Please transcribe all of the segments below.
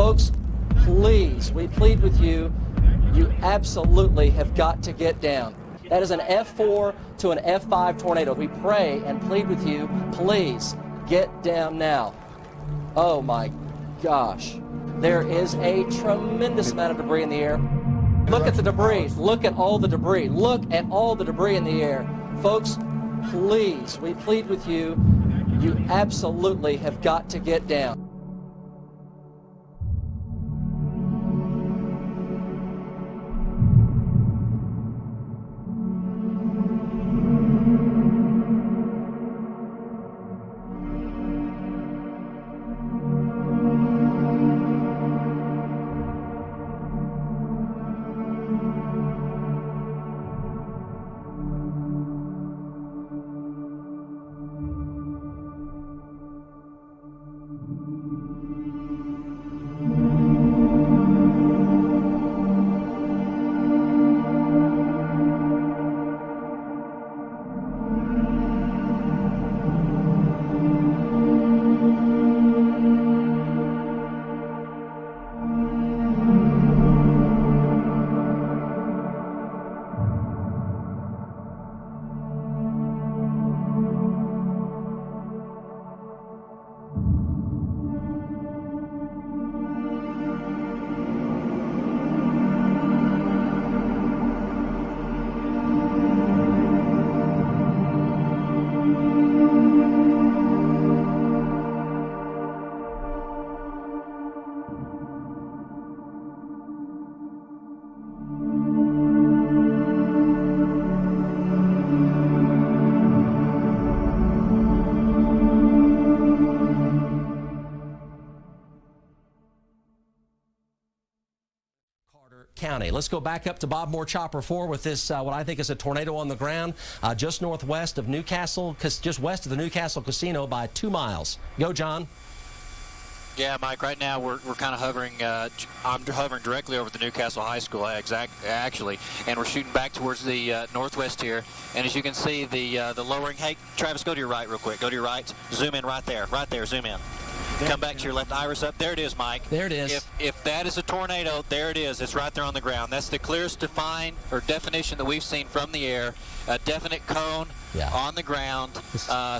Folks, please, we plead with you, you absolutely have got to get down. That is an F4 to an F5 tornado. We pray and plead with you, please get down now. Oh my gosh. There is a tremendous amount of debris in the air. Look at the debris. Look at all the debris. Look at all the debris in the air. Folks, please, we plead with you, you absolutely have got to get down. County. Let's go back up to Bob Moore Chopper 4 with this, what I think is a tornado on the ground, just northwest of Newcastle, just west of the Newcastle Casino by 2 miles. Go, John. Yeah, Mike, right now we're kind of hovering, I'm hovering directly over the Newcastle High School, actually, and we're shooting back towards the northwest here. And as you can see, the lowering, hey, Travis, go to your right real quick. Go to your right. Zoom in right there, zoom in. Come back to your left, iris up. There it is, Mike. There it is. If that is a tornado, there it is. It's right there on the ground. That's the clearest definition that we've seen from the air. A definite cone on the ground.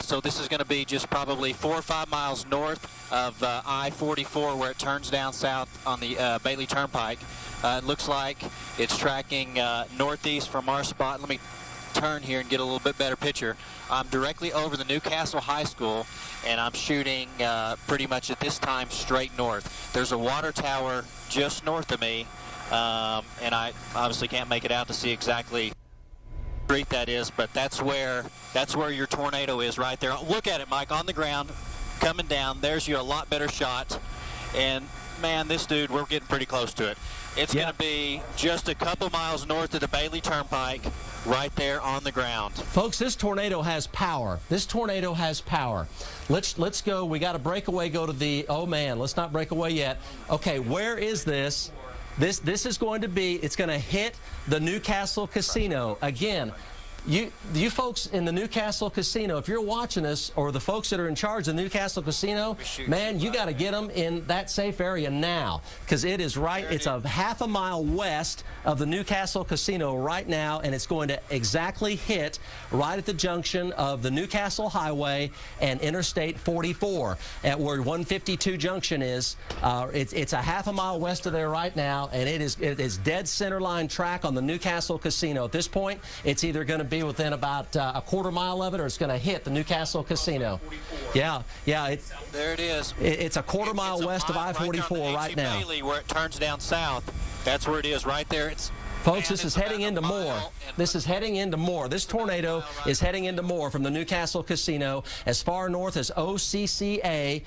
So this is going to be just probably 4 or 5 miles north of I-44 where it turns down south on the Bailey Turnpike. It looks like it's tracking northeast from our spot. Let me turn here and get a little bit better picture. I'm directly over the Newcastle High School, and I'm shooting pretty much at this time straight north. There's a water tower just north of me, and I obviously can't make it out to see exactly what street that is, but that's where your tornado is right there. Look at it, Mike, on the ground, coming down. There's you a lot better shot, and man, this dude, we're getting pretty close to it. It's going to be just a couple miles north of the Bailey Turnpike, right there on the ground. Folks, this tornado has power. This tornado has power. Let's go. We got to break away, go to the, oh man, let's not break away yet. Okay, where is this? This is going to be, it's going to hit the Newcastle Casino. Again, you folks in the Newcastle Casino, if you're watching us, or the folks that are in charge of the Newcastle Casino, man, you got to get them in that safe area now, because it is right, it's a half a mile west of the Newcastle Casino right now, and it's going to exactly hit right at the junction of the Newcastle Highway and Interstate 44, at where 152 junction is. It's a half a mile west of there right now, and it is dead center line track on the Newcastle Casino. At this point, it's either going to be within about a quarter mile of it, or it's going to hit the Newcastle Casino. Yeah. There it is. It's a quarter mile west of I-44 right now. Bailey, where it turns down south. That's where it is, right there. Folks, this is heading into Moore. This is heading into Moore. This tornado is heading into Moore from the Newcastle Casino, as far north as OCCA.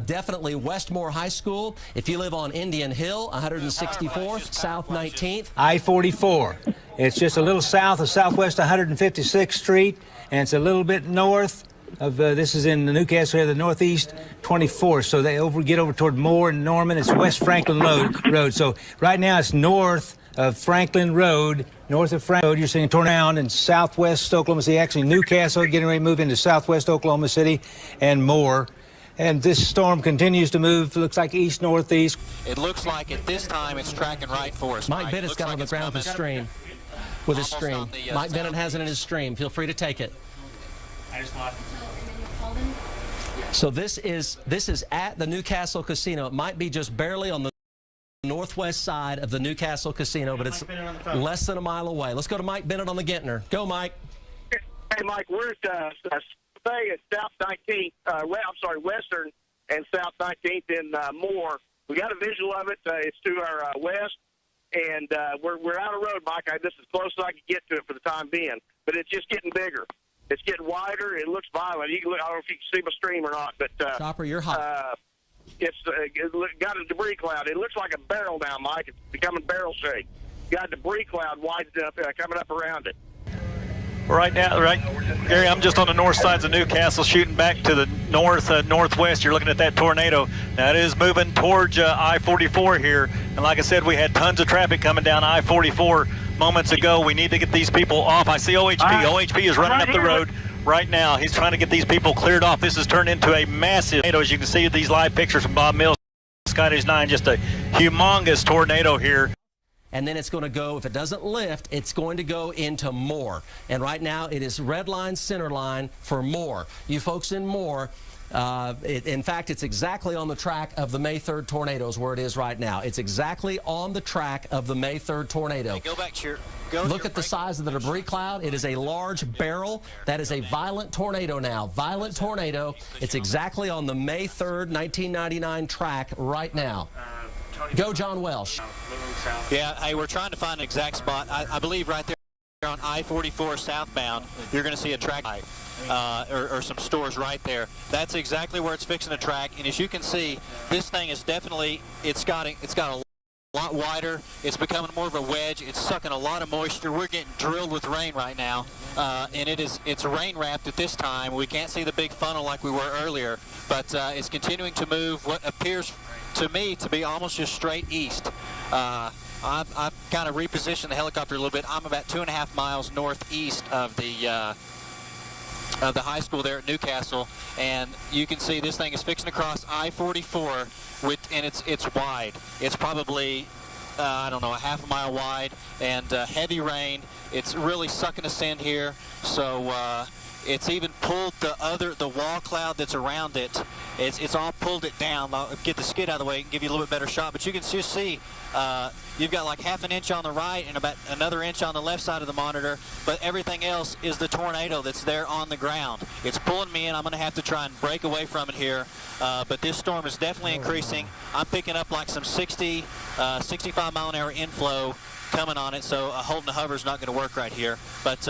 Definitely Westmore High School. If you live on Indian Hill, 164th, South 19th. I-44. It's just a little south of Southwest 156th Street, and it's a little bit north of, this is in the Newcastle area, the northeast 24th. So they get over toward Moore and Norman. It's West Franklin Road. So right now it's north of Franklin Road, north of Franklin Road. You're seeing tornado in southwest Oklahoma City, actually Newcastle, getting ready to move into southwest Oklahoma City, and Moore. And this storm continues to move, looks like east-northeast. It looks like at this time it's tracking right for us. Mike Bennett's got on the ground with his stream. Mike Bennett has it in his stream. Feel free to take it. So this is at the Newcastle Casino. It might be just barely on the northwest side of the Newcastle Casino, but it's less than a mile away. Let's go to Mike Bennett on the Gentner. Go, Mike. Hey, Mike, we're at South 19th. Western and South 19th in Moore. We got a visual of it. It's to our west, and we're out of road, Mike. This is as close as I can get to it for the time being, but it's just getting bigger. It's getting wider. It looks violent. I don't know if you can see my stream or not, but Chopper, you're hot. It's got a debris cloud. It looks like a barrel now, Mike. It's becoming barrel shaped. Got a debris cloud widened up, coming up around it. Right now, Gary, I'm just on the north sides of Newcastle, shooting back to the northwest. You're looking at that tornado. Now it is moving towards I-44 here, and like I said, we had tons of traffic coming down I-44 moments ago. We need to get these people off. I see OHP. OHP is running up the road right now. He's trying to get these people cleared off. This has turned into a massive tornado. As you can see these live pictures from Bob Mills, Sky News 9, just a humongous tornado here. And then it's going to go, if it doesn't lift, it's going to go into Moore. And right now it is red line, center line for Moore. You folks in Moore, in fact, it's exactly on the track of the May 3rd tornadoes where it is right now. It's exactly on the track of the May 3rd tornado. Hey, go back to your... Look at the size of the debris cloud. It is a large barrel. That is a violent tornado now. Violent tornado. It's exactly on the May 3rd, 1999 track right now. Go, John Welsh. Yeah, hey, we're trying to find an exact spot. I believe right there on I-44 southbound, you're going to see a track or some stores right there. That's exactly where it's fixing to track. And as you can see, this thing is definitely, it's got a lot wider. It's becoming more of a wedge. It's sucking a lot of moisture. We're getting drilled with rain right now, and it's rain wrapped at this time. We can't see the big funnel like we were earlier, but it's continuing to move what appears to me to be almost just straight east. I've kind of repositioned the helicopter a little bit. I'm about 2.5 miles northeast of the high school there at Newcastle, and you can see this thing is fixing to cross I-44 and it's wide. It's probably I don't know, a half a mile wide, and heavy rain. It's really sucking us in here, so it's even pulled the wall cloud that's around it. It's all pulled it down. I'll get the skid out of the way and give you a little bit better shot, but you can just see you've got like half an inch on the right and about another inch on the left side of the monitor, but everything else is the tornado that's there on the ground. It's pulling me in. I'm going to have to try and break away from it here, but this storm is definitely increasing. I'm picking up like some 65 mile an hour inflow coming on it, so holding the hover is not going to work right here, but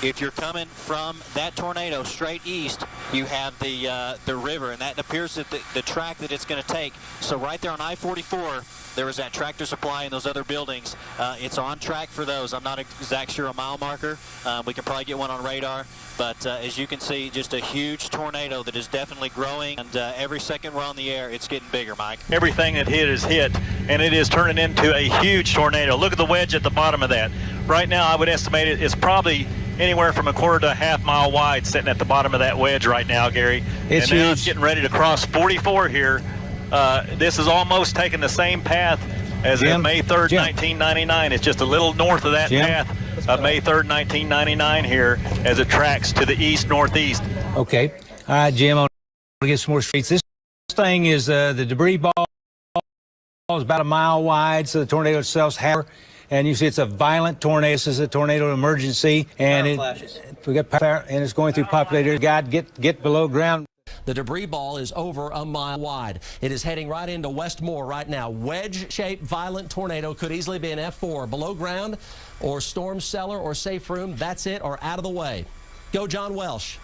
if you're coming from that tornado straight east, you have the river, and that appears that the track that it's going to take. So right there on I-44, there was that Tractor Supply and those other buildings. It's on track for those. I'm not exact sure a mile marker. We can probably get one on radar. But as you can see, just a huge tornado that is definitely growing. And every second we're on the air, it's getting bigger, Mike. Everything that hit is hit, and it is turning into a huge tornado. Look at the wedge at the bottom of that. Right now, I would estimate it's probably anywhere from a quarter to a half mile wide sitting at the bottom of that wedge right now, Gary. It's and now huge. It's getting ready to cross 44 here. This is almost taking the same path as in May 3rd, 1999. It's just a little north of that path of May 3rd, 1999 here as it tracks to the east-northeast. Okay. All right, Jim, I want to get some more streets. This thing is the debris ball is about a mile wide, so the tornado itself's half. And you see it's a violent tornado. This is a tornado emergency. And we got power, and it's going through populated. God, get below ground. The debris ball is over a mile wide. It is heading right into Westmore right now. Wedge-shaped violent tornado, could easily be an F4. Below ground or storm cellar or safe room, that's it, or out of the way. Go, John Welsh.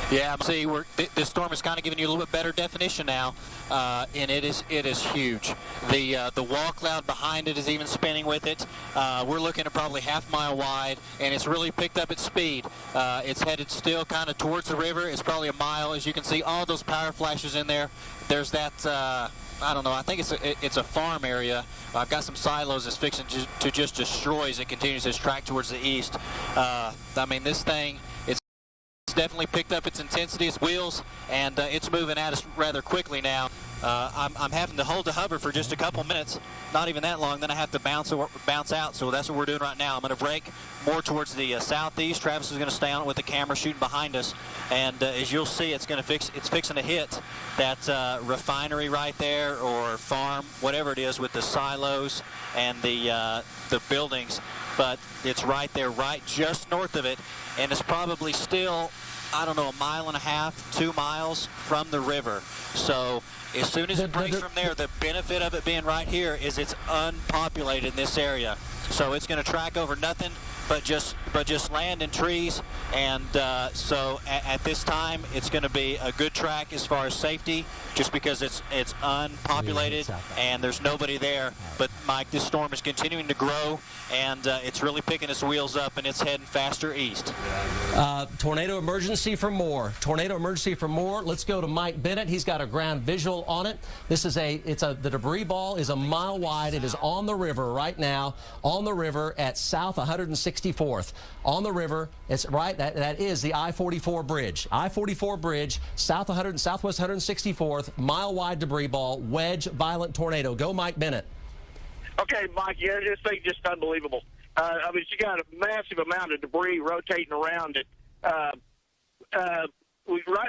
Yeah, see, this storm is kind of giving you a little bit better definition now, and it is huge. The wall cloud behind it is even spinning with it. We're looking at probably half mile wide, and it's really picked up its speed. It's headed still kind of towards the river. It's probably a mile. As you can see, all those power flashes in there. There's that. I don't know. I think it's a farm area. I've got some silos it's fixing to just destroy as it continues its track towards the east. I mean, this thing, it's definitely picked up its intensity, its wheels, and it's moving at us rather quickly now. I'm having to hold the hover for just a couple minutes, not even that long, then I have to bounce out, so that's what we're doing right now. I'm going to brake more towards the southeast. Travis is going to stay on it with the camera shooting behind us, and as you'll see, it's fixing to hit that refinery right there, or farm, whatever it is, with the silos and the buildings, but it's right there, right just north of it, and it's probably still, I don't know, 1.5 miles, 2 miles from the river. So as soon as it breaks from there, the benefit of it being right here is it's unpopulated in this area. So it's going to track over nothing but just land and trees, and so at this time it's going to be a good track as far as safety, just because it's unpopulated and there's nobody there. But Mike, this storm is continuing to grow, and it's really picking its wheels up, and it's heading faster east. Tornado emergency for Moore. Tornado emergency for Moore. Let's go to Mike Bennett. He's got a ground visual on it. This is the debris ball is 1 mile wide. It is on the river right now, on the river at South 164th. On the river, it's right, that is the I-44 bridge. I-44 bridge, southwest 164th, mile wide debris ball, wedge, violent tornado. Go, Mike Bennett. Okay, Mike, yeah, this thing's just unbelievable. I mean, you got a massive amount of debris rotating around it. Right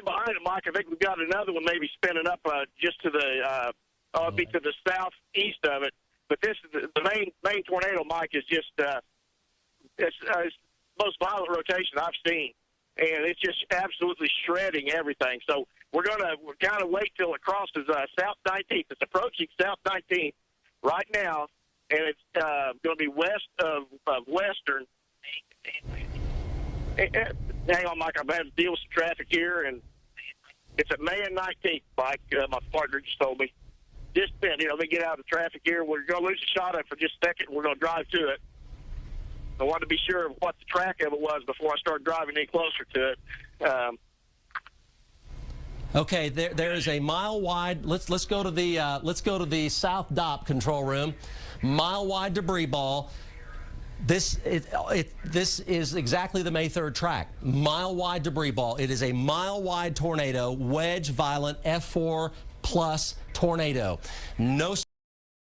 behind it, Mike, I think we've got another one maybe spinning up just to the, be to the southeast of it. But this is the main tornado, Mike, is just it's the most violent rotation I've seen, and it's just absolutely shredding everything. So we're kind of wait till it crosses South 19th. It's approaching South 19th right now, and it's going to be west of Western. Hang on, Mike. I've had to deal with some traffic here, and it's at May and 19th, Mike. My partner just told me. Just then, they get out of the traffic here. We're going to lose a shot of it for just a second. We're going to drive to it. I wanted to be sure of what the track of it was before I started driving any closer to it. Okay, there is a mile wide. Let's go to the South DOP control room. Mile wide debris ball. This is exactly the May 3rd track. Mile wide debris ball. It is a mile wide tornado, wedge violent F4 plus tornado. No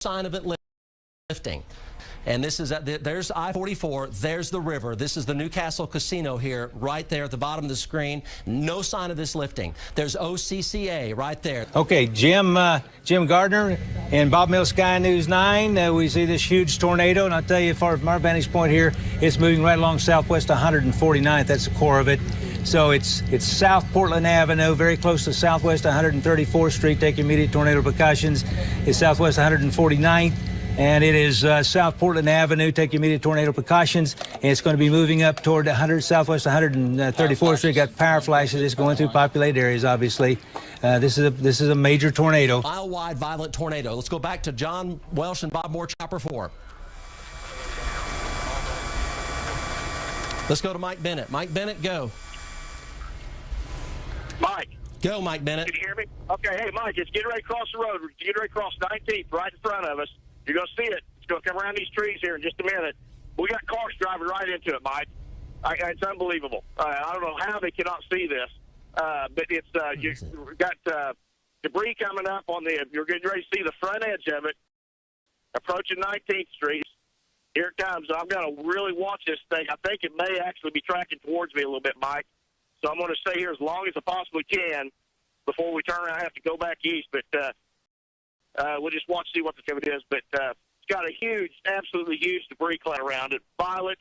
sign of it lifting. And this is there's I-44, there's the river. This is the Newcastle Casino here, right there at the bottom of the screen. No sign of this lifting. There's OCCA right there. Okay, Jim Gardner and Bob Mills Sky News 9. We see this huge tornado, and I'll tell you, as far as from our vantage point here, it's moving right along Southwest 149th. That's the core of it. So it's South Portland Avenue, very close to Southwest 134th Street. Take immediate tornado precautions. It's Southwest 149th. And it is South Portland Avenue. Take immediate tornado precautions. And it's going to be moving up toward Southwest 134th Street. Got power flashes. It's going through populated areas, obviously. This is a major tornado. Mile-wide violent tornado. Let's go back to John Welsh and Bob Moore, Chopper 4. Let's go to Mike Bennett. Mike Bennett, go. Mike. Go, Mike Bennett. Can you hear me? Okay, hey, Mike, it's getting ready to cross the road. We're getting ready to cross 19th right in front of us. You're going to see it. It's going to come around these trees here in just a minute. We got cars driving right into it, Mike. It's unbelievable. I don't know how they cannot see this, but it's you've got debris coming up on you're getting ready to see the front edge of it, approaching 19th Street. Here it comes. I've got to really watch this thing. I think it may actually be tracking towards me a little bit, Mike. So I'm going to stay here as long as I possibly can before we turn around and have to go back east. But we'll just watch, see what the it is. But it's got a huge, absolutely huge debris cloud around it. Violent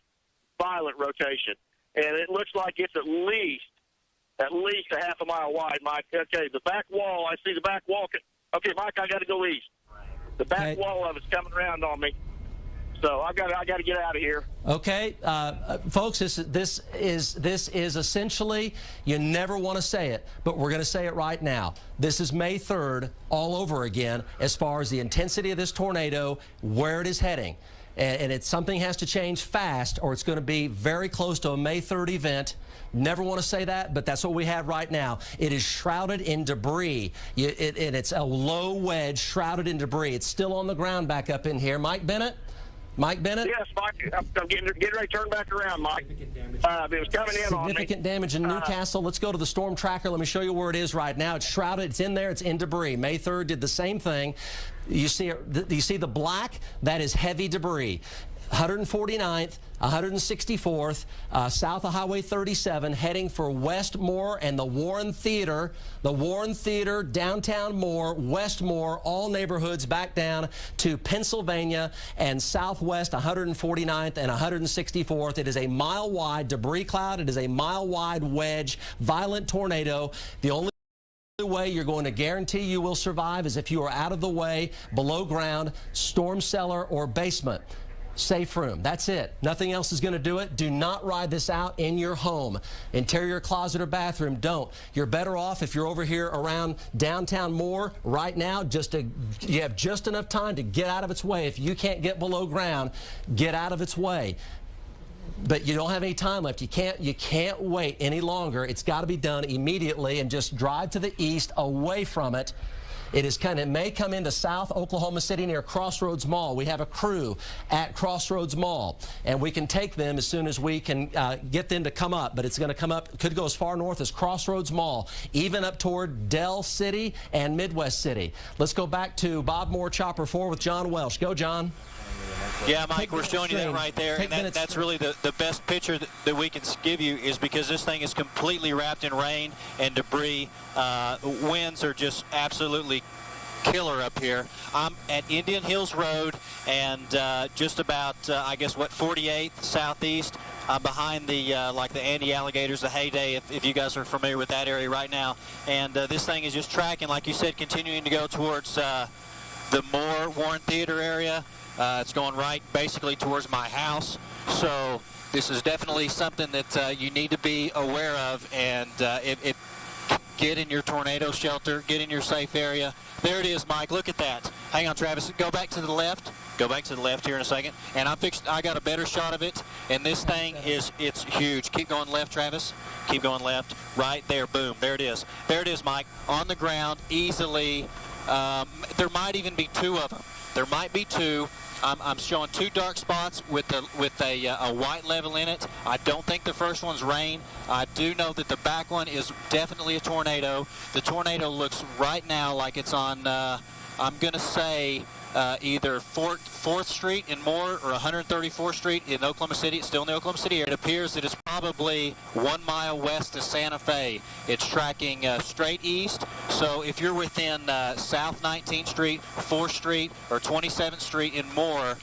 rotation. And it looks like it's at least a half a mile wide, Mike. Okay, the back wall, I see the back wall. Okay, Mike, I got to go east. The back wall of it's coming around on me. So I got to get out of here. Okay, folks, this is essentially, you never want to say it, but we're going to say it right now. This is May 3rd all over again as far as the intensity of this tornado, where it is heading. And something has to change fast, or it's going to be very close to a May 3rd event. Never want to say that, but that's what we have right now. It is shrouded in debris, and it's a low wedge shrouded in debris. It's still on the ground back up in here. Mike Bennett? Mike Bennett? Yes, Mike. I'm getting ready to turn back around, Mike. It was coming in on me. Significant damage in Newcastle. Let's go to the storm tracker. Let me show you where it is right now. It's shrouded. It's in there. It's in debris. May 3rd did the same thing. You see the black? That is heavy debris. 149th, 164th, south of Highway 37, heading for Westmore and the Warren Theater. The Warren Theater, downtown Moore, Westmore, all neighborhoods back down to Pennsylvania and southwest 149th and 164th. It is a mile-wide debris cloud. It is a mile-wide wedge, violent tornado. The only way you're going to guarantee you will survive is if you are out of the way, below ground, storm cellar, or basement. Safe room. That's it. Nothing else is going to do it. Do not ride this out in your home. Interior closet or bathroom, don't. You're better off if you're over here around downtown Moore right now. You have just enough time to get out of its way. If you can't get below ground, get out of its way. But you don't have any time left. You can't wait any longer. It's got to be done immediately, and just drive to the east away from it. It may come into South Oklahoma City near Crossroads Mall. We have a crew at Crossroads Mall, and we can take them as soon as we can get them to come up. But it's going to come up, could go as far north as Crossroads Mall, even up toward Dell City and Midwest City. Let's go back to Bob Moore, Chopper 4 with John Welsh. Go, John. Yeah, Mike, we're showing you that right there, and that's really the best picture that we can give you, is because this thing is completely wrapped in rain and debris. Winds are just absolutely killer up here. I'm at Indian Hills Road, and just about, I guess, 48th southeast. I'm behind the like the Andy Alligators, the Heyday, if you guys are familiar with that area right now. And this thing is just tracking, like you said, continuing to go towards the Moore Warren Theater area. It's going right basically towards my house. So this is definitely something that you need to be aware of, and get in your tornado shelter, get in your safe area. There it is, Mike. Look at that. Hang on, Travis. Go back to the left. Go back to the left here in a second. And I got a better shot of it. And this thing it's huge. Keep going left, Travis. Keep going left. Right there. Boom. There it is. There it is, Mike. On the ground, easily. There might even be two of them. There might be two. I'm showing two dark spots with a white level in it. I don't think the first one's rain. I do know that the back one is definitely a tornado. The tornado looks right now like it's on, I'm going to say, either 4th Street in Moore or 134th Street in Oklahoma City. It's still in the Oklahoma City area. It appears that it's probably 1 mile west of Santa Fe. It's tracking straight east. So if you're within South 19th Street, 4th Street, or 27th Street in Moore,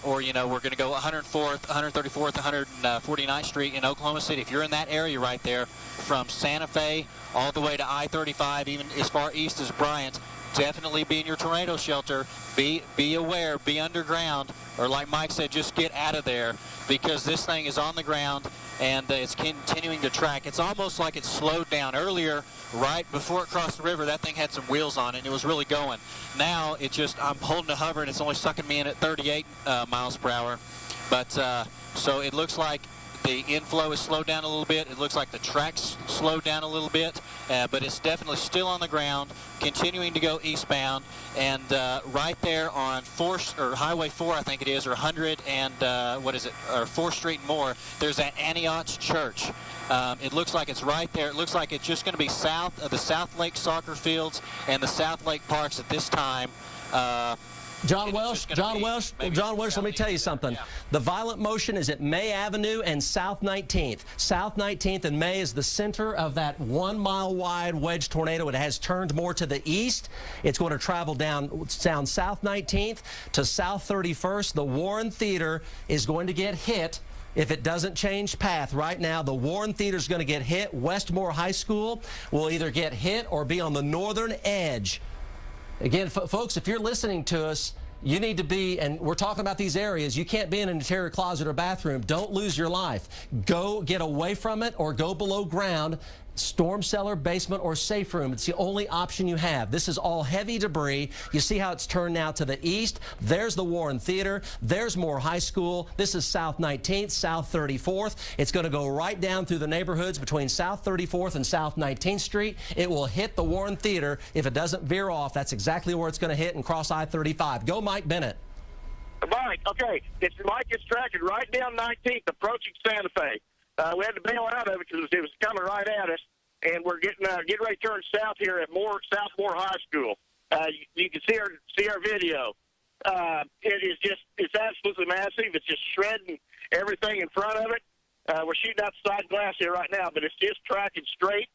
or, you know, we're going to go 104th, 134th, 149th Street in Oklahoma City. If you're in that area right there, from Santa Fe all the way to I-35, even as far east as Bryant, definitely be in your tornado shelter. Be aware, be underground, or like Mike said, just get out of there, because this thing is on the ground and it's continuing to track. It's almost like it's slowed down. Earlier, right before it crossed the river, that thing had some wheels on it and it was really going. Now I'm holding a hover and it's only sucking me in at 38 miles per hour. But so it looks like the inflow is slowed down a little bit. It looks like the track's slowed down a little bit, but it's definitely still on the ground, continuing to go eastbound. And right there on Highway 4, I think it is, or 100 and or 4th Street and Moore, there's that Antioch Church. It looks like it's right there. It looks like it's just going to be south of the South Lake soccer fields and the South Lake parks at this time. John Welsh, let me tell you something. Yeah. The violent motion is at May Avenue and South 19th. South 19th and May is the center of that 1 mile wide wedge tornado. It has turned more to the east. It's going to travel down South 19th to South 31st. The Warren Theater is going to get hit if it doesn't change path. Right now, the Warren Theater is going to get hit. Westmore High School will either get hit or be on the northern edge. Again, folks, if you're listening to us, you need to be, and we're talking about these areas, you can't be in an interior closet or bathroom. Don't lose your life. Go get away from it or go below ground. Storm cellar, basement, or safe room. It's the only option you have. This is all heavy debris. You see how it's turned now to the east. There's the Warren Theater. There's Moore High School. This is South 19th, South 34th. It's going to go right down through the neighborhoods between South 34th and South 19th Street. It will hit the Warren Theater. If it doesn't veer off, that's exactly where it's going to hit and cross I-35. Go Mike Bennett. Mike, okay. Mike is tracking right down 19th, approaching Santa Fe. We had to bail out of it because it was coming right at us, and we're getting ready to turn south here at South Moore High School. You can see our video. It's absolutely massive. It's just shredding everything in front of it. We're shooting out the side glass here right now, but it's just tracking straight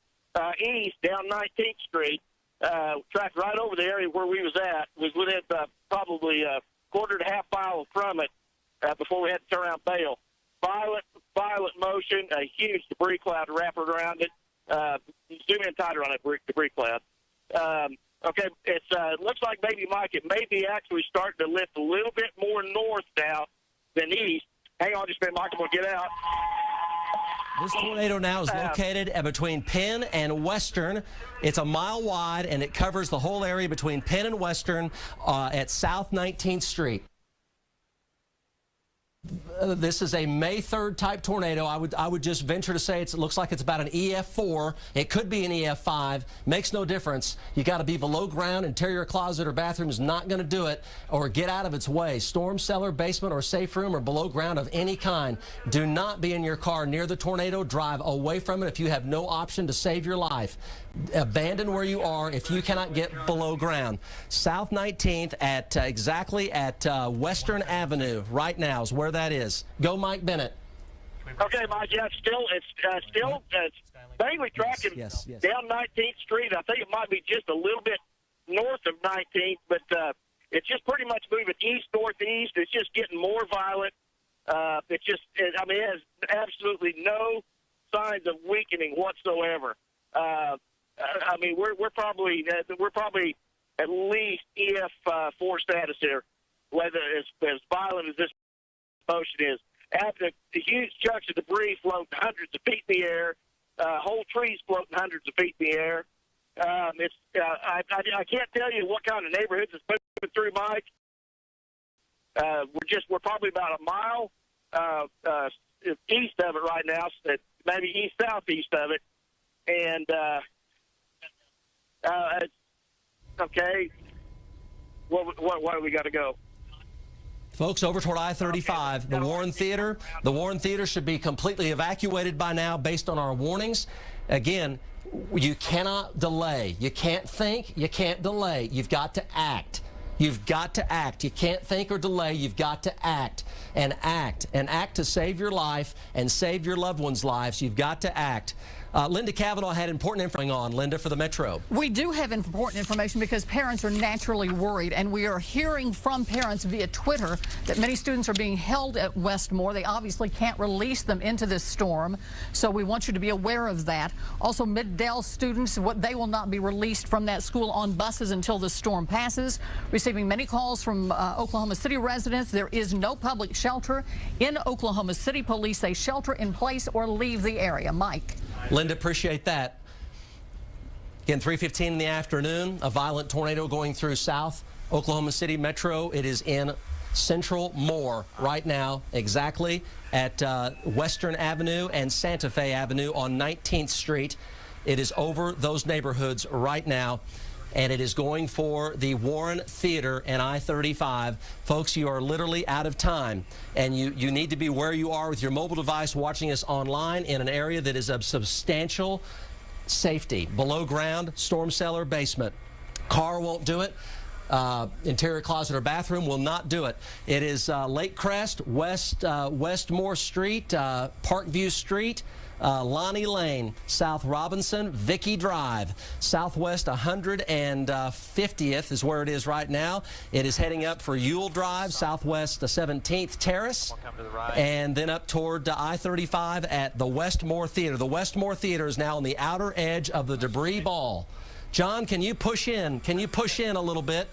east down 19th Street. Tracked right over the area where we was at. Was within probably a quarter to half mile from it before we had to turn around bail. Violent motion, a huge debris cloud wrapped around it. Zoom in tighter on that debris cloud. Okay, it looks like maybe, Mike, it may be actually starting to lift a little bit more north now than east. Hang on just a minute, Mike, I'm going to get out. This tornado now is located between Penn and Western. It's a mile wide, and it covers the whole area between Penn and Western at South 19th Street. This is a May 3rd type tornado. I would just venture to say it looks like it's about an EF4. It could be an EF5. Makes no difference. You got to be below ground. Interior closet or bathroom is not going to do it, or get out of its way. Storm cellar, basement, or safe room, or below ground of any kind. Do not be in your car near the tornado. Drive away from it if you have no option to save your life. Abandon where you are if you cannot get below ground. South 19th at exactly at Western Avenue right now is where that is. Go, Mike Bennett. Okay, Mike. Yeah, it's still mainly tracking down 19th Street. I think it might be just a little bit north of 19th, but it's just pretty much moving east northeast. It's just getting more violent. It has absolutely no signs of weakening whatsoever. We're probably at least EF4 status here, whether it's as violent as this motion is. After the huge chunks of debris floating hundreds of feet in the air, whole trees floating hundreds of feet in the air. I can't tell you what kind of neighborhoods it's moving through, Mike. We're probably about a mile east of it right now, maybe east-southeast of it. And, okay, why do we got to go? Folks, over toward I-35, the Warren Theater should be completely evacuated by now based on our warnings. Again, you cannot delay. You can't think. You can't delay. You've got to act. You've got to act. You can't think or delay. You've got to act and act and act to save your life and save your loved ones' lives. You've got to act. Linda Cavanaugh had important information on, Linda, for the Metro. We do have important information because parents are naturally worried, and we are hearing from parents via Twitter that many students are being held at Westmoore. They obviously can't release them into this storm, so we want you to be aware of that. Also, Mid-Dell students, they will not be released from that school on buses until the storm passes. Receiving many calls from Oklahoma City residents. There is no public shelter in Oklahoma City. Police say shelter in place or leave the area. Mike. Linda, appreciate that. Again, 3:15 in the afternoon, a violent tornado going through South Oklahoma City Metro. It is in Central Moore right now, exactly at Western Avenue and Santa Fe Avenue on 19th Street. It is over those neighborhoods right now, and it is going for the Warren Theater and I-35. Folks, you are literally out of time, and you need to be where you are with your mobile device watching us online in an area that is of substantial safety. Below ground, storm cellar, basement. Car won't do it. Interior closet or bathroom will not do it. It is Lake Crest, Westmoore Street, Parkview Street, Lonnie Lane, South Robinson, Vicky Drive, Southwest 150th is where it is right now. It is heading up for Ewell Drive, Southwest 17th Terrace, and then up toward I-35 at the Westmoore Theater. The Westmoore Theater is now on the outer edge of the debris ball. John, can you push in? Can you push in a little bit?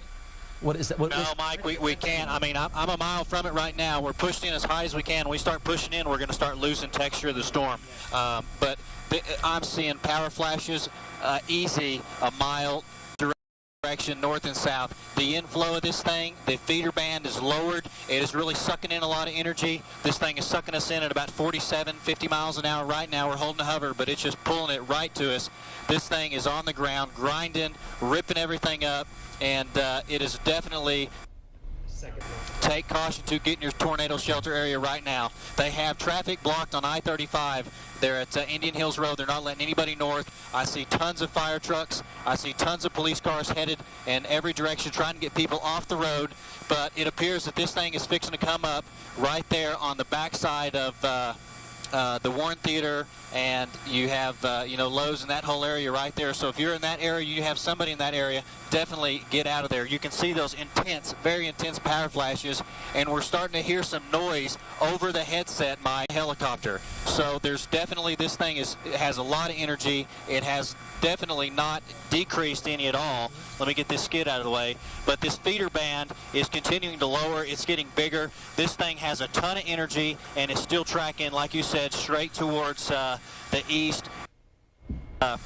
What is that? No, Mike, we can't. I mean, I'm a mile from it right now. We're pushing in as high as we can. When we start pushing in, we're going to start losing texture of the storm. But I'm seeing power flashes easy a mile direction north and south. The inflow of this thing, the feeder band is lowered. It is really sucking in a lot of energy. This thing is sucking us in at about 47, 50 miles an hour right now. We're holding a hover, but it's just pulling it right to us. This thing is on the ground, grinding, ripping everything up, and it is definitely Take caution to get in your tornado shelter area right now. They have traffic blocked on I-35. They're at Indian Hills Road. They're not letting anybody north. I see tons of fire trucks. I see tons of police cars headed in every direction trying to get people off the road. But it appears that this thing is fixing to come up right there on the backside of the Warren Theater, and you have Lowe's in that whole area right there. So if you're in that area, you have somebody in that area, definitely get out of there. You can see those intense, very intense power flashes, and we're starting to hear some noise over the headset, my helicopter. So there's definitely, this thing has a lot of energy. It has definitely not decreased any at all. Let me get this skid out of the way. But this feeder band is continuing to lower. It's getting bigger. This thing has a ton of energy, and it's still tracking, like you said, straight towards the east.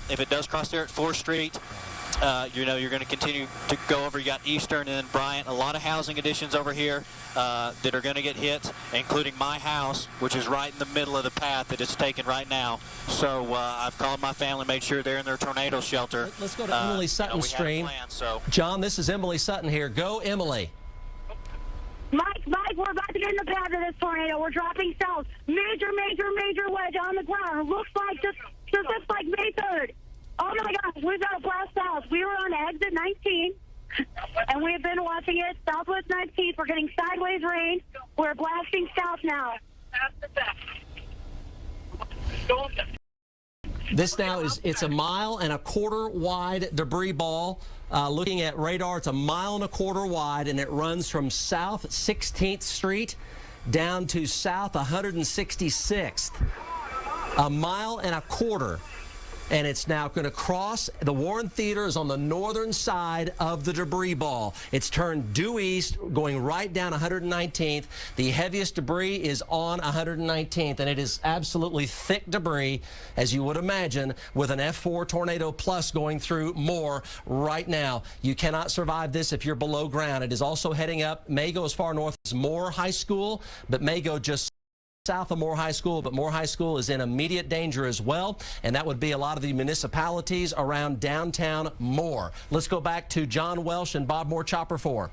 If it does cross there at 4th Street, you're going to continue to go over. You got Eastern and then Bryant. A lot of housing additions over here that are going to get hit, including my house, which is right in the middle of the path that it's taken right now. So I've called my family, made sure they're in their tornado shelter. Let's go to Emily Sutton's stream. John, this is Emily Sutton here. Go, Emily. Mike, we're about to get in the path of this tornado. We're dropping south. Major wedge on the ground. It looks like just like May 3rd. Oh my gosh, we've got a blast south. We were on exit 19, and we've been watching it southwest 19th. We're getting sideways rain. We're blasting south now. This now it's a 1.25 mile wide debris ball. Looking at radar, it's 1.25 miles wide, and it runs from South 16th Street down to South 166th. 1.25 miles. And it's now going to cross. The Warren Theater is on the northern side of the debris ball. It's turned due east, going right down 119th. The heaviest debris is on 119th, and it is absolutely thick debris, as you would imagine, with an F4 Tornado Plus going through Moore right now. You cannot survive this if you're below ground. It is also heading up, may go as far north as Moore High School, but may go just south of Moore High School, but Moore High School is in immediate danger as well, and that would be a lot of the municipalities around downtown Moore. Let's go back to John Welsh and Bob Moore, Chopper 4.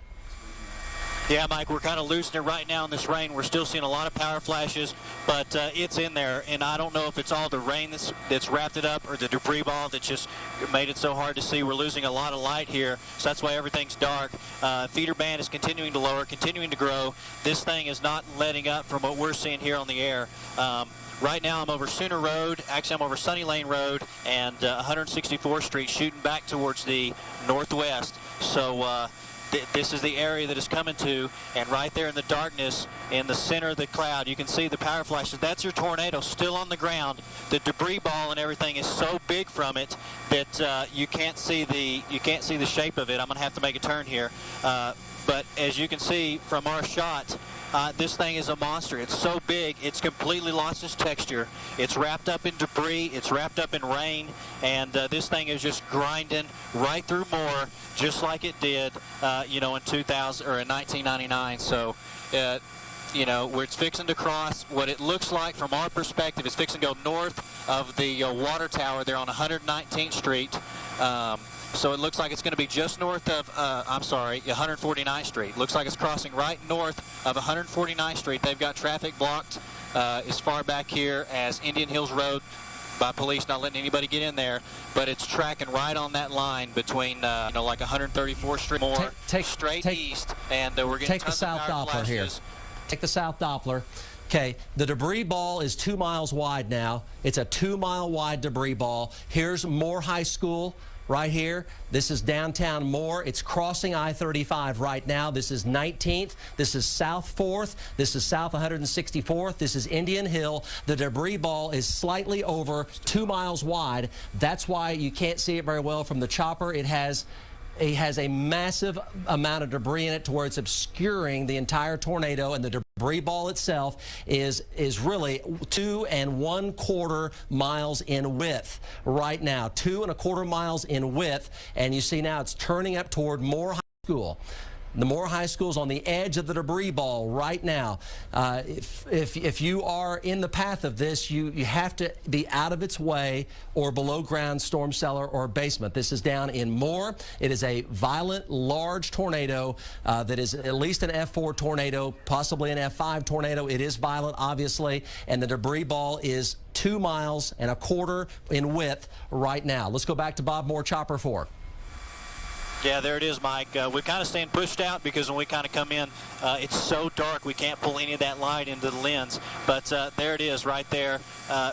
Yeah, Mike, we're kind of losing it right now in this rain. We're still seeing a lot of power flashes, but it's in there, and I don't know if it's all the rain that's wrapped it up or the debris ball that just made it so hard to see. We're losing a lot of light here, so that's why everything's dark. Feeder band is continuing to lower, continuing to grow. This thing is not letting up from what we're seeing here on the air. Right now I'm over Sooner Road, actually I'm over Sunny Lane Road and 164th Street, shooting back towards the northwest. So this is the area that is coming to, and right there in the darkness, in the center of the cloud, you can see the power flashes. That's your tornado still on the ground. The debris ball and everything is so big from it that you can't see the shape of it. I'm going to have to make a turn here. But as you can see from our shot, this thing is a monster. It's so big, it's completely lost its texture. It's wrapped up in debris, it's wrapped up in rain, and this thing is just grinding right through Moore, just like it did, in 2000 or in 1999. So, where it's fixing to cross, what it looks like from our perspective, it's fixing to go north of the water tower there on 119th Street. So it looks like it's going to be just north of, 149th Street. Looks like it's crossing right north of 149th Street. They've got traffic blocked as far back here as Indian Hills Road by police, not letting anybody get in there. But it's tracking right on that line between, like 134th Street more straight east. And we're getting tons of power flashes. Take the South Doppler. Okay, the debris ball is 2 miles wide now. It's a 2 mile wide debris ball. Here's Moore High School. Right here, this is downtown Moore. It's crossing I-35 right now. This is 19th. This is South 4th. This is South 164th. This is Indian Hill. The debris ball is slightly over 2 miles wide. That's why you can't see it very well from the chopper. It has a massive amount of debris in it to where it's obscuring the entire tornado, and the debris ball itself is really 2 1/4 miles in width right now. 2 1/4 miles in width, and you see now it's turning up toward Moore High School. The Moore High School is on the edge of the debris ball right now. If you are in the path of this, you have to be out of its way or below ground storm cellar or basement. This is down in Moore. It is a violent, large tornado that is at least an F4 tornado, possibly an F5 tornado. It is violent, obviously, and the debris ball is 2.25 miles in width right now. Let's go back to Bob Moore, Chopper 4. Yeah, there it is, Mike. We're kind of staying pushed out because when we kind of come in, it's so dark we can't pull any of that light into the lens. But there it is right there,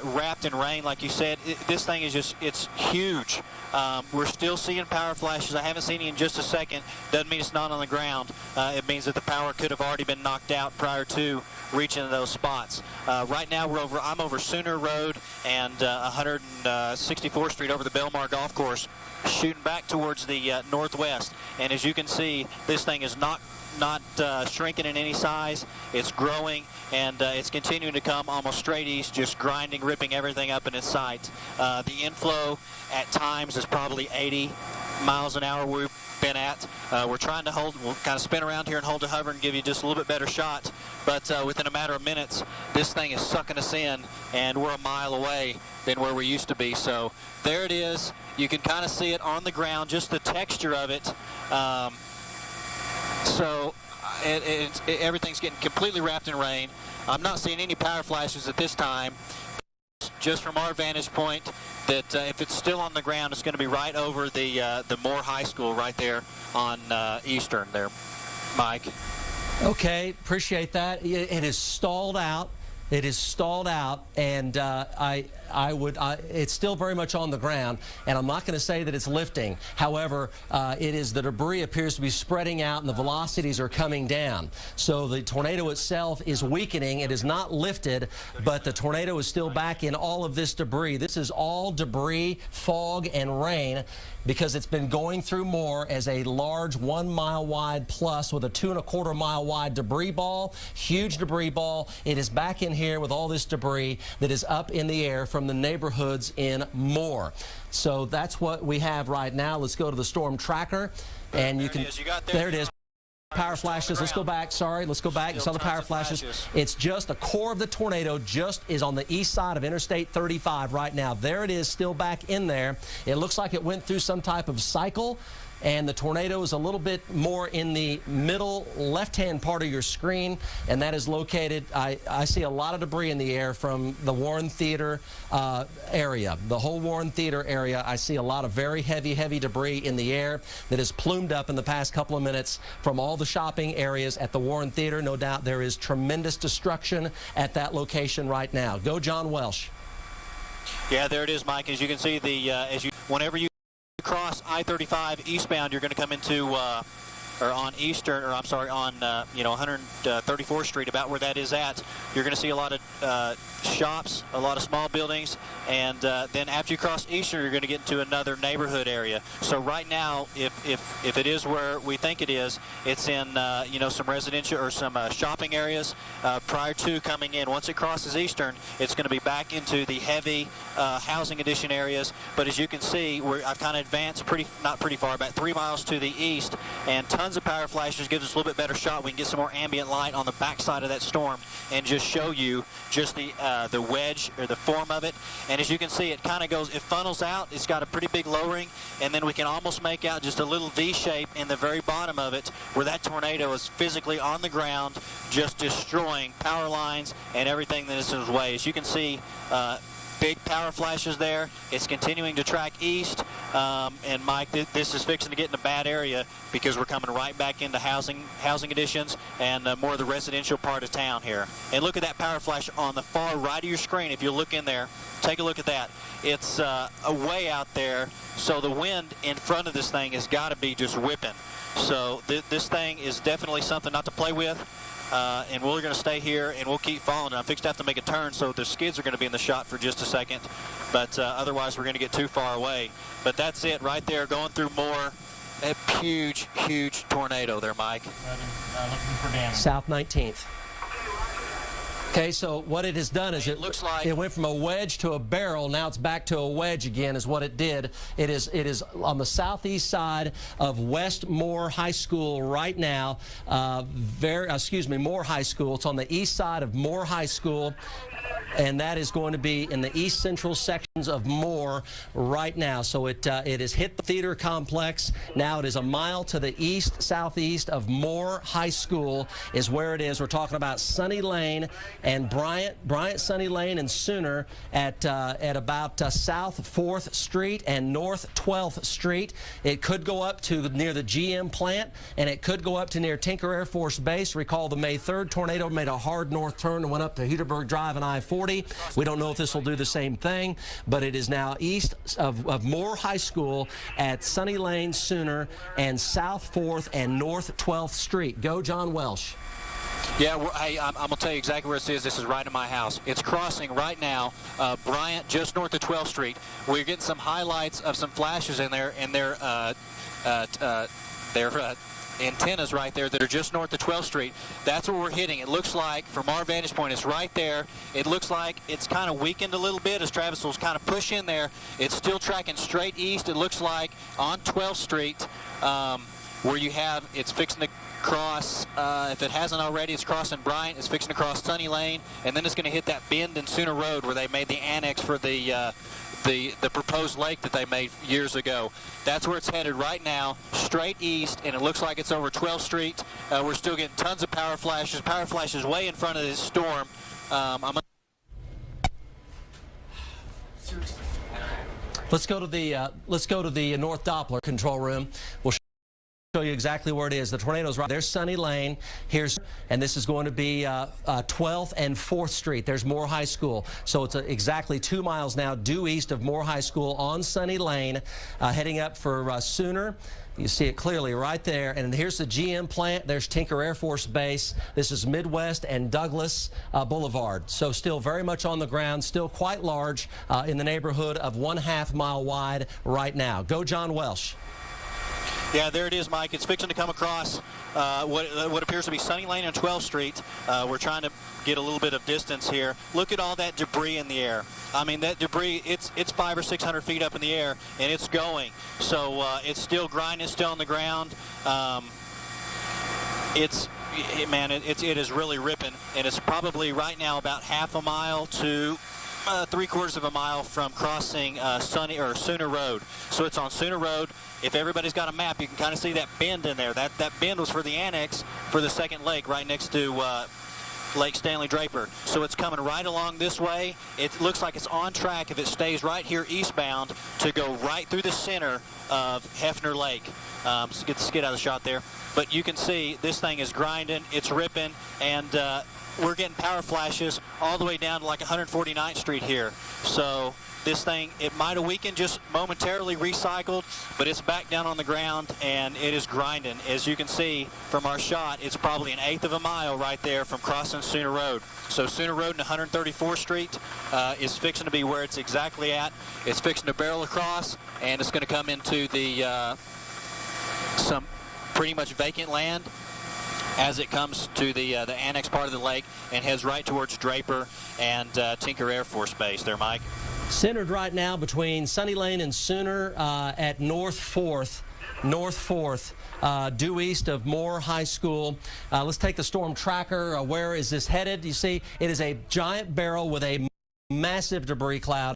wrapped in rain, like you said. This thing is just, it's huge. We're still seeing power flashes. I haven't seen any in just a second. Doesn't mean it's not on the ground. It means that the power could have already been knocked out prior to reaching those spots. Right now, I'm over Sooner Road and 164th Street over the Belmar Golf Course, shooting back towards the northwest. And as you can see, this thing is not shrinking in any size. It's growing, and it's continuing to come almost straight east, just grinding, ripping everything up in its sight. The inflow at times is probably 80 miles an hour we've been at. We're trying to hold, we'll kind of spin around here and hold to hover and give you just a little bit better shot, but within a matter of minutes, this thing is sucking us in, and we're a mile away than where we used to be. So there it is. You can kind of see it on the ground, just the texture of it. So everything's getting completely wrapped in rain. I'm not seeing any power flashes at this time. Just from our vantage point, that if it's still on the ground, it's going to be right over the Moore High School right there on Eastern there, Mike. Okay, appreciate that. It is stalled out. It is stalled out, and it's still very much on the ground, and I'm not going to say that it's lifting. However, the debris appears to be spreading out, and the velocities are coming down. So the tornado itself is weakening. It is not lifted, but the tornado is still back in all of this debris. This is all debris, fog, and rain, because it's been going through Moore as a large 1 mile wide plus with a 2.25 mile wide debris ball, huge debris ball. It is back in here with all this debris that is up in the air from the neighborhoods in Moore. So that's what we have right now. Let's go to the storm tracker, and there it is. Power flashes. Let's go back. Sorry, let's go back. You saw the power flashes. It's just the core of the tornado just is on the east side of Interstate 35 right now. There it is, still back in there. It looks like it went through some type of cycle, and the tornado is a little bit more in the middle left-hand part of your screen, and that is located, I see a lot of debris in the air from the Warren Theater area. The whole Warren Theater area, I see a lot of very heavy debris in the air that has plumed up in the past couple of minutes from all the shopping areas at the Warren Theater. No doubt there is tremendous destruction at that location right now. Go John Welsh. Yeah, there it is, Mike. As you can see, whenever you cross I-35 eastbound, you're going to come into on 134th Street, about where that is at. You're going to see a lot of shops, a lot of small buildings, and then after you cross Eastern, you're going to get into another neighborhood area. So right now, if it is where we think it is, it's in some residential or some shopping areas prior to coming in. Once it crosses Eastern, it's going to be back into the heavy housing addition areas. But as you can see, I've kind of advanced not pretty far, about 3 miles to the east, and tons of power flashes gives us a little bit better shot. We can get some more ambient light on the backside of that storm and just show you just the wedge or the form of it. And as you can see, it kind of goes, it funnels out. It's got a pretty big lowering, and then we can almost make out just a little V shape in the very bottom of it where that tornado is physically on the ground, just destroying power lines and everything that is in its way. As you can see, big power flashes there. It's continuing to track east, and Mike, this is fixing to get in a bad area because we're coming right back into housing additions and more of the residential part of town here. And look at that power flash on the far right of your screen. If you look in there, take a look at that. It's way out there, so the wind in front of this thing has got to be just whipping. So this thing is definitely something not to play with. And we're going to stay here, and we'll keep following. I'm fixed to have to make a turn, so the skids are going to be in the shot for just a second. But otherwise, we're going to get too far away. But that's it right there, going through Moore. A huge, huge tornado there, Mike. South 19th. Okay, so what it has done is it looks like it went from a wedge to a barrel. Now it's back to a wedge again, is what it did. It is on the southeast side of West Moore High School right now. Moore High School. It's on the east side of Moore High School. And that is going to be in the east central sections of Moore right now. So it has hit the theater complex. Now it is a mile to the southeast of Moore High School is where it is. We're talking about Sunny Lane and Bryant, Sunny Lane, and Sooner at about South 4th Street and North 12th Street. It could go up to near the GM plant, and it could go up to near Tinker Air Force Base. Recall the May 3rd tornado made a hard north turn and went up to Huderberg Drive and I-40. We don't know if this will do the same thing, but it is now east of Moore High School at Sunny Lane, Sooner, and South 4th and North 12th Street. Go, John Welsh. Yeah, hey, I'm going to tell you exactly where it is. This is right in my house. It's crossing right now Bryant, just north of 12th Street. We're getting some highlights of some flashes in there, and their antennas right there that are just north of 12th Street. That's where we're hitting. It looks like, from our vantage point, it's right there. It looks like it's kind of weakened a little bit as Travis will kind of push in there. It's still tracking straight east. It looks like on 12th Street where you have, it's fixing to cross, if it hasn't already, it's crossing Bryant, it's fixing to cross Sunny Lane, and then it's going to hit that bend in Sooner Road where they made the annex for the proposed lake that they made years ago. That's where it's headed right now, straight east, and it looks like it's over 12th Street. We're still getting tons of power flashes way in front of this storm. Let's go to the North Doppler control room. We'll show you exactly where it is. The tornado's right there's Sunny Lane. And this is going to be 12th and 4th Street. There's Moore High School. So it's exactly 2 miles now due east of Moore High School on Sunny Lane, heading up for Sooner. You see it clearly right there. And here's the GM plant. There's Tinker Air Force Base. This is Midwest and Douglas Boulevard. So still very much on the ground, still quite large in the neighborhood of 1/2 mile wide right now. Go, John Welsh. Yeah, there it is, Mike. It's fixing to come across what appears to be Sunny Lane and 12th Street. We're trying to get a little bit of distance here. Look at all that debris in the air. I mean, that debris, it's 500 or 600 feet up in the air, and it's going. So it's still grinding, it's still on the ground. It is really ripping, and it's probably right now about 1/2 mile to 3/4 of a mile from crossing Sooner Road. So it's on Sooner Road. If everybody's got a map, you can kind of see that bend in there. That bend was for the annex for the second lake right next to Lake Stanley Draper. So it's coming right along this way. It looks like it's on track if it stays right here eastbound to go right through the center of Hefner Lake. Let's get the skid out of the shot there. But you can see this thing is grinding, it's ripping, and we're getting power flashes all the way down to like 149th Street here. So this thing, it might have weakened, just momentarily recycled, but it's back down on the ground and it is grinding. As you can see from our shot, it's probably 1/8 of a mile right there from crossing Sooner Road. So Sooner Road and 134th Street is fixing to be where it's exactly at. It's fixing to barrel across, and it's going to come into the some pretty much vacant land as it comes to the annex part of the lake and heads right towards Draper and Tinker Air Force Base there, Mike. Centered right now between Sunny Lane and Sooner at North 4th, due east of Moore High School. Let's take the storm tracker. Where is this headed? You see, it is a giant barrel with a massive debris cloud.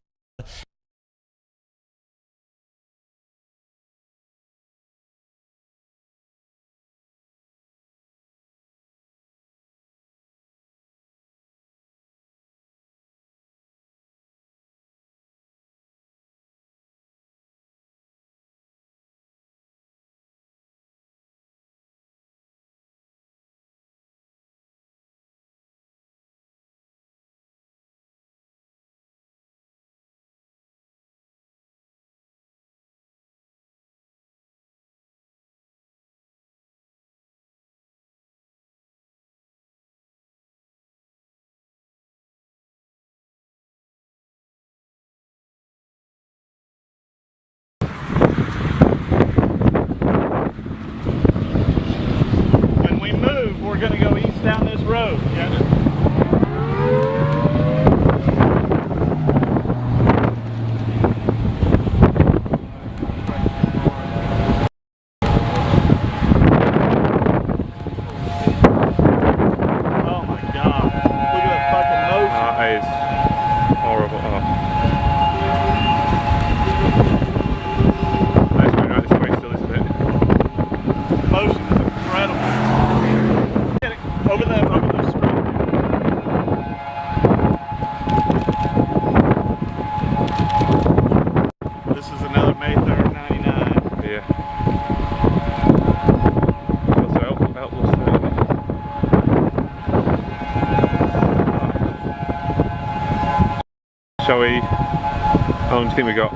do you think we got?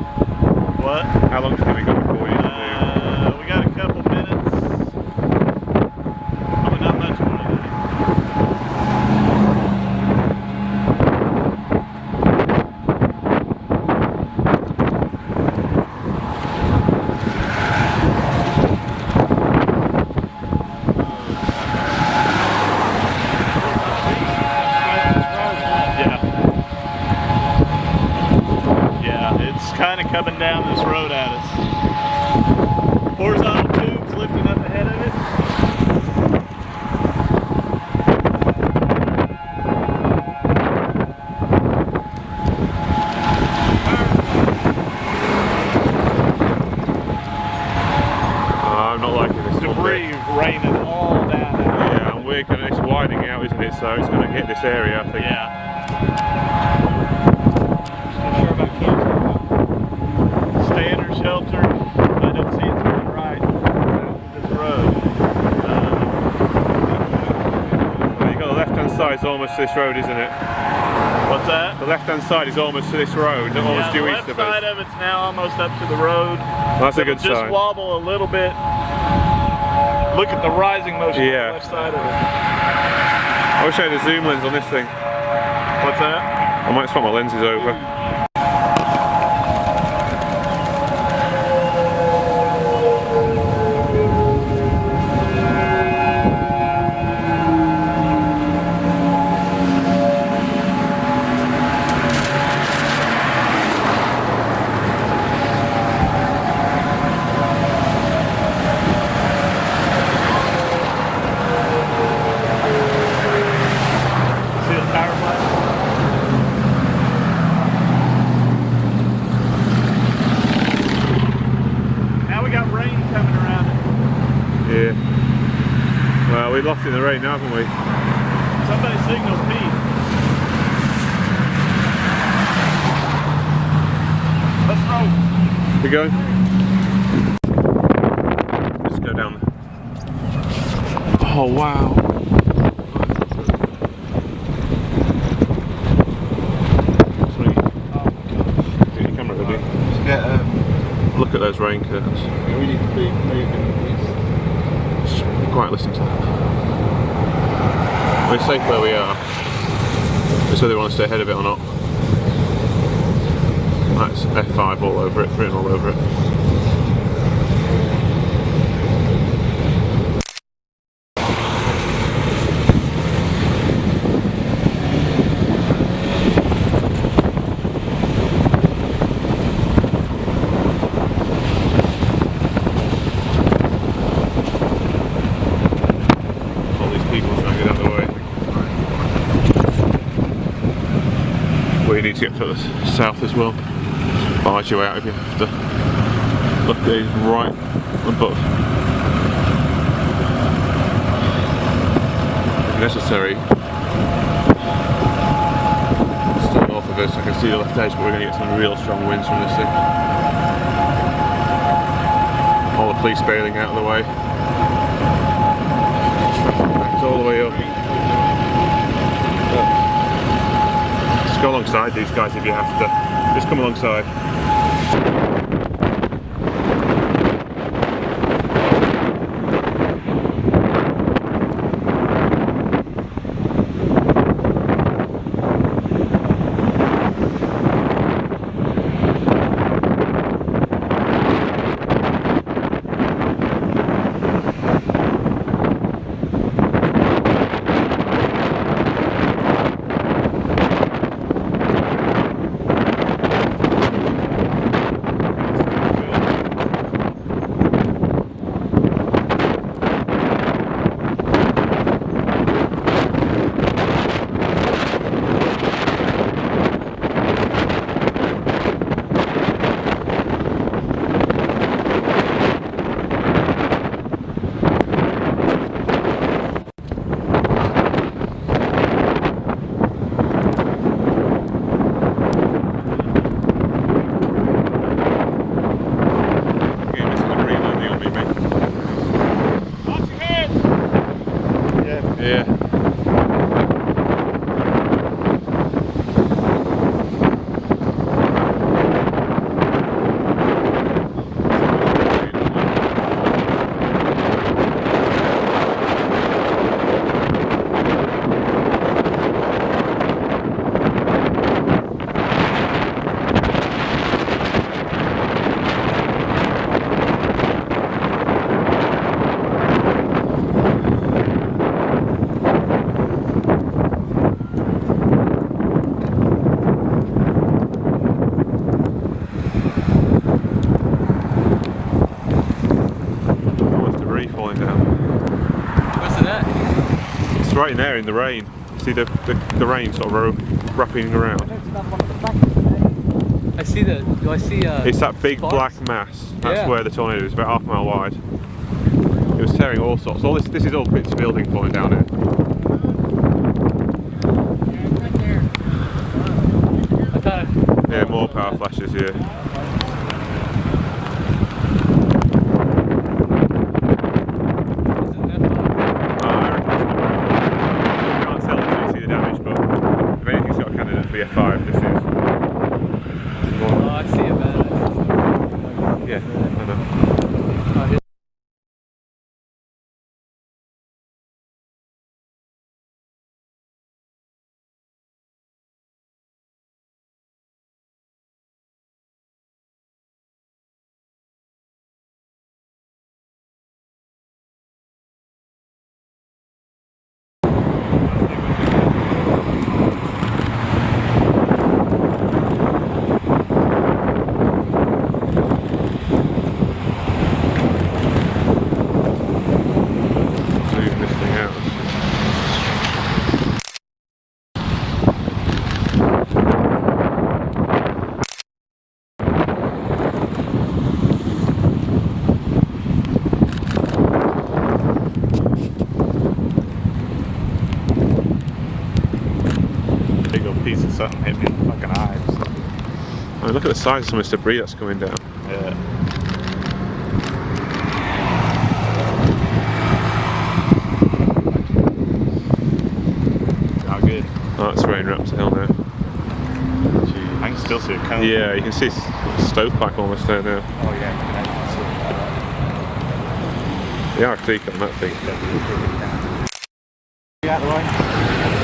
What? How long do you think we got before we need to do? We got a couple minutes. Probably not much more than that. Kind of coming down this road at us. Horizontal tubes lifting up ahead of it. I'm not liking this. Debris raining all down. Yeah, and it's widening out, isn't it? So it's going to hit this area, I think. Yeah. Shelter. I don't see it to the right of this road. Well, you've got the left-hand side is almost to this road, isn't it? What's that? The left-hand side is almost to this road, almost due east of us. The left side of it's now almost up to the road. Well, that's a good sign. Just wobble a little bit. Look at the rising motion on the left side of it. I wish I had a zoom lens on this thing. What's that? I might swap my lenses over. Well, we lost in the rain now, haven't we? Somebody signaled Pete. Let's roll. We going? Let's go down there. Oh wow. Sweet. Get your camera ready. Look at those rain curtains. We need to be moving. Quiet, listen to that. We're safe where we are. It's whether they want to stay ahead of it or not. That's F5 all over it, written all over it. You need to get further south as well. Bide you out if you have to. Look, he's right above. If necessary. Still north of us, I can see the left edge, but we're going to get some real strong winds from this thing. All the police bailing out of the way. Traffic backs all the way up. Go alongside these guys if you have to. Just come alongside. debris falling down. Where's it at? It's right in there in the rain. See the rain sort of wrapping around. I see the. Do I see? It's that big sparks? black mass. That's Yeah. where the tornado is. About half a mile wide. It was tearing all sorts. All this is all bits of building falling down here. Yeah, more power flashes here. F5, this is. Oh, I see it, man. Yeah, I know. Piece of something hit me in the fucking eyes. I mean, look at the size of some of this debris that's coming down. Yeah. Not good. Oh, it's rain wrapped to hell now. Jeez. I can still see a cone. Yeah, you can see stovepipe almost there now. Oh yeah, I can see The Arctic on that thing. that. You out the way?